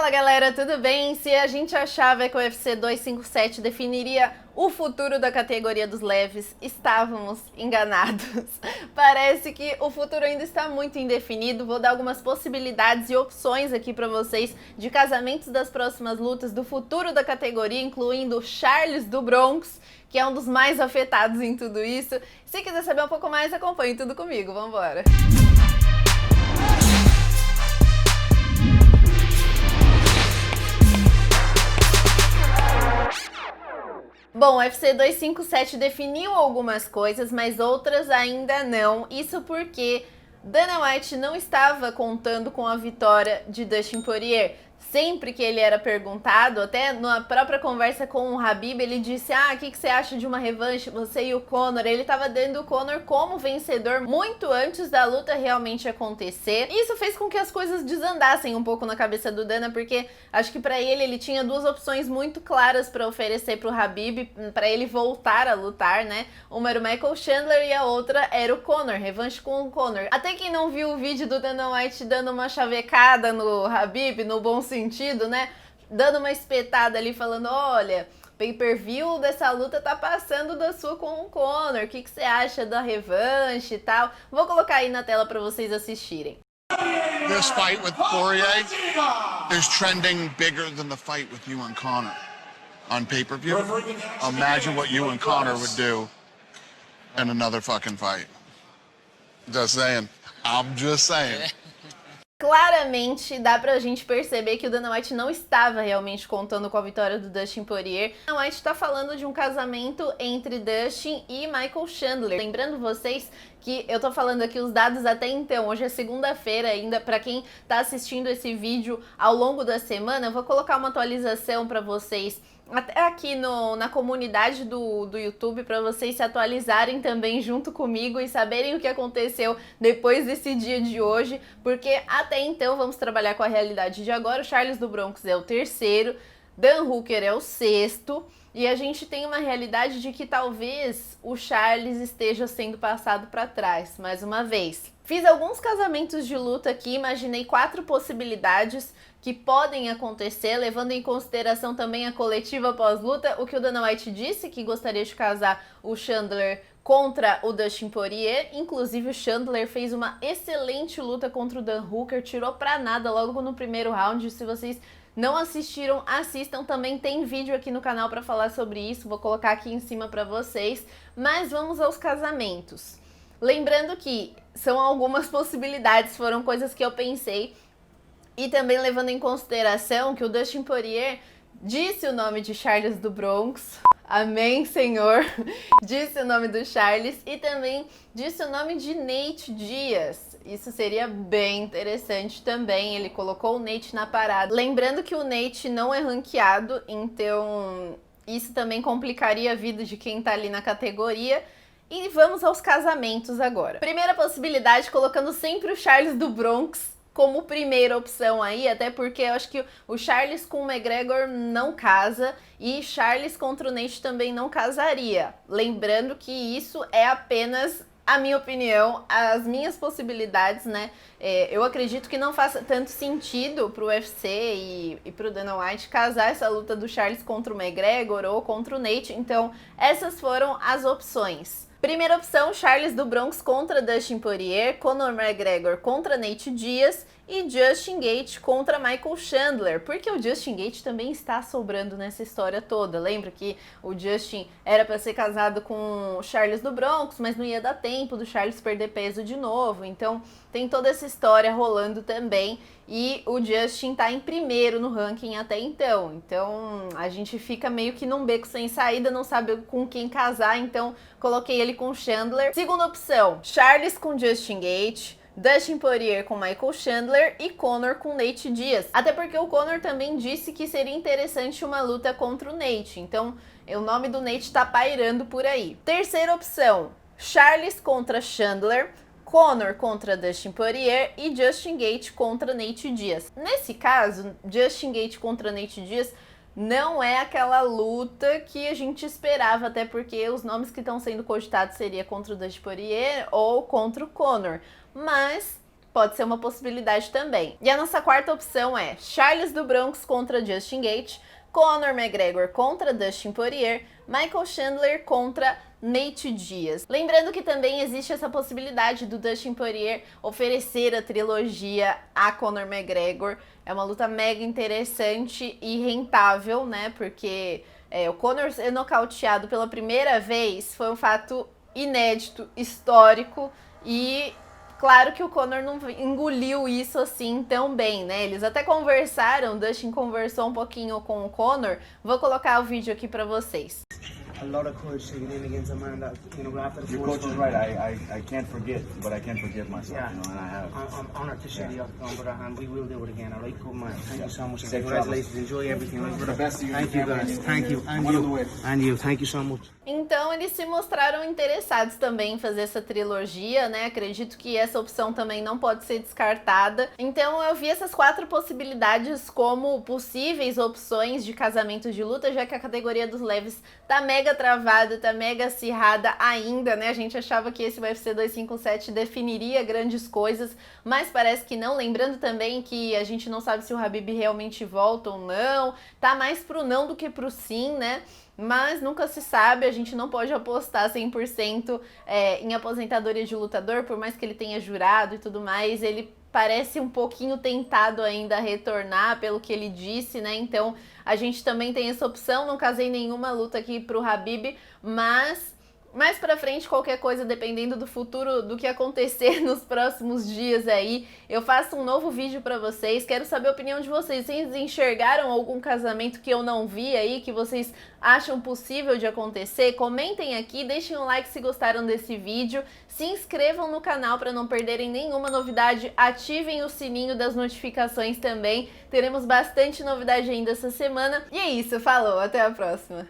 Fala galera, tudo bem? Se a gente achava que o UFC 257 definiria o futuro da categoria dos leves, estávamos enganados. Parece que o futuro ainda está muito indefinido. Vou dar algumas possibilidades e opções aqui para vocês de casamentos das próximas lutas, do futuro da categoria, incluindo Charles do Bronx, que é um dos mais afetados em tudo isso. Se quiser saber um pouco mais, acompanhe tudo comigo. Vambora! Bom, o UFC 257 definiu algumas coisas, mas outras ainda não. Isso porque Dana White não estava contando com a vitória de Dustin Poirier. Sempre que ele era perguntado, até na própria conversa com o Khabib, ele disse: o que você acha de uma revanche, você e o Conor? Ele estava dando o Conor como vencedor muito antes da luta realmente acontecer. Isso fez com que as coisas desandassem um pouco na cabeça do Dana, porque acho que para ele tinha duas opções muito claras para oferecer para o Khabib, para ele voltar a lutar, né? Uma era o Michael Chandler e a outra era o Conor, revanche com o Conor. Até quem não viu o vídeo do Dana White dando uma chavecada no Khabib, no bom sentido, né? Dando uma espetada ali, falando: olha, pay-per-view dessa luta tá passando da sua com o Conor, o que você acha da revanche e tal? Vou colocar aí na tela para vocês assistirem. This fight with Poirier is trending bigger than the fight with you and Conor on pay-per-view. Imagine what you and Conor would do in another fucking fight. Just saying. I'm just saying. Claramente dá pra gente perceber que o Dana White não estava realmente contando com a vitória do Dustin Poirier. Dana White tá falando de um casamento entre Dustin e Michael Chandler. Lembrando vocês que eu tô falando aqui os dados até então, hoje é segunda-feira ainda, pra quem tá assistindo esse vídeo ao longo da semana, eu vou colocar uma atualização pra vocês até aqui na comunidade do YouTube, para vocês se atualizarem também junto comigo e saberem o que aconteceu depois desse dia de hoje, porque até então vamos trabalhar com a realidade de agora. O Charles do Bronx é o terceiro, Dan Hooker é o sexto, e a gente tem uma realidade de que talvez o Charles esteja sendo passado para trás, mais uma vez. Fiz alguns casamentos de luta aqui, imaginei 4 possibilidades que podem acontecer, levando em consideração também a coletiva pós-luta, o que o Dana White disse, que gostaria de casar o Chandler contra o Dustin Poirier. Inclusive o Chandler fez uma excelente luta contra o Dan Hooker, tirou pra nada logo no primeiro round. Se vocês não assistiram, assistam, também tem vídeo aqui no canal para falar sobre isso, vou colocar aqui em cima para vocês. Mas vamos aos casamentos. Lembrando que são algumas possibilidades, foram coisas que eu pensei, e também levando em consideração que o Dustin Poirier disse o nome de Charles do Bronx, amém, senhor, disse o nome do Charles, e também disse o nome de Nate Diaz. Isso seria bem interessante também, ele colocou o Nate na parada. Lembrando que o Nate não é ranqueado, então isso também complicaria a vida de quem tá ali na categoria. E vamos aos casamentos agora. Primeira possibilidade, colocando sempre o Charles do Bronx como primeira opção aí, até porque eu acho que o Charles com o McGregor não casa e Charles contra o Nate também não casaria. Lembrando que isso é apenas a minha opinião, as minhas possibilidades, né? Eu acredito que não faça tanto sentido pro UFC e pro Dana White casar essa luta do Charles contra o McGregor ou contra o Nate, então essas foram as opções. Primeira opção, Charles do Bronx contra Dustin Poirier, Conor McGregor contra Nate Diaz e Justin Gaethje contra Michael Chandler, porque o Justin Gaethje também está sobrando nessa história toda. Lembra que o Justin era para ser casado com o Charles do Bronx, mas não ia dar tempo do Charles perder peso de novo, então tem toda essa história rolando também, e o Justin tá em primeiro no ranking até então a gente fica meio que num beco sem saída, não sabe com quem casar, então coloquei ele com o Chandler. Segunda opção, Charles com Justin Gaethje, Dustin Poirier com Michael Chandler e Conor com Nate Diaz. Até porque o Conor também disse que seria interessante uma luta contra o Nate, então o nome do Nate tá pairando por aí. Terceira opção, Charles contra Chandler, Conor contra Dustin Poirier e Justin Gaethje contra Nate Diaz. Nesse caso, Justin Gaethje contra Nate Diaz não é aquela luta que a gente esperava, até porque os nomes que estão sendo cogitados seria contra o Dustin Poirier ou contra o Conor. Mas pode ser uma possibilidade também. E a nossa quarta opção é Charles do Bronx contra Justin Gaethje, Conor McGregor contra Dustin Poirier, Michael Chandler contra Nate Diaz. Lembrando que também existe essa possibilidade do Dustin Poirier oferecer a trilogia a Conor McGregor. É uma luta mega interessante e rentável, né? Porque o Conor ser nocauteado pela primeira vez foi um fato inédito, histórico, e claro que o Conor não engoliu isso assim tão bem, né? Eles até conversaram, o Dustin conversou um pouquinho com o Conor. Vou colocar o vídeo aqui pra vocês. A lot of courage taken in against a man that, after the Your coach is right. I can't forget, but I can't forgive myself. Yeah. And I have. I'm honored to share the outcome, brother, and we will do it again. All right, good man. Thank you so much. Safe Congratulations. Enjoy everything. For the best of you. Thank you, guys. Thank you. And One of the you. ways. And you. Thank you so much. Então eles se mostraram interessados também em fazer essa trilogia, né? Acredito que essa opção também não pode ser descartada. Então eu vi essas 4 possibilidades como possíveis opções de casamento de luta, já que a categoria dos leves tá mega travada, tá mega acirrada ainda, né? A gente achava que esse UFC 257 definiria grandes coisas, mas parece que não. Lembrando também que a gente não sabe se o Khabib realmente volta ou não, tá mais pro não do que pro sim, né? Mas nunca se sabe, a gente não pode apostar 100% em aposentadoria de lutador, por mais que ele tenha jurado e tudo mais, ele parece um pouquinho tentado ainda a retornar, pelo que ele disse, né? Então a gente também tem essa opção. Não casei nenhuma luta aqui pro Khabib, mas mais pra frente, qualquer coisa, dependendo do futuro, do que acontecer nos próximos dias aí, eu faço um novo vídeo pra vocês. Quero saber a opinião de vocês. Vocês enxergaram algum casamento que eu não vi aí, que vocês acham possível de acontecer? Comentem aqui, deixem um like se gostaram desse vídeo, se inscrevam no canal para não perderem nenhuma novidade, ativem o sininho das notificações também. Teremos bastante novidade ainda essa semana. E é isso, falou, até a próxima!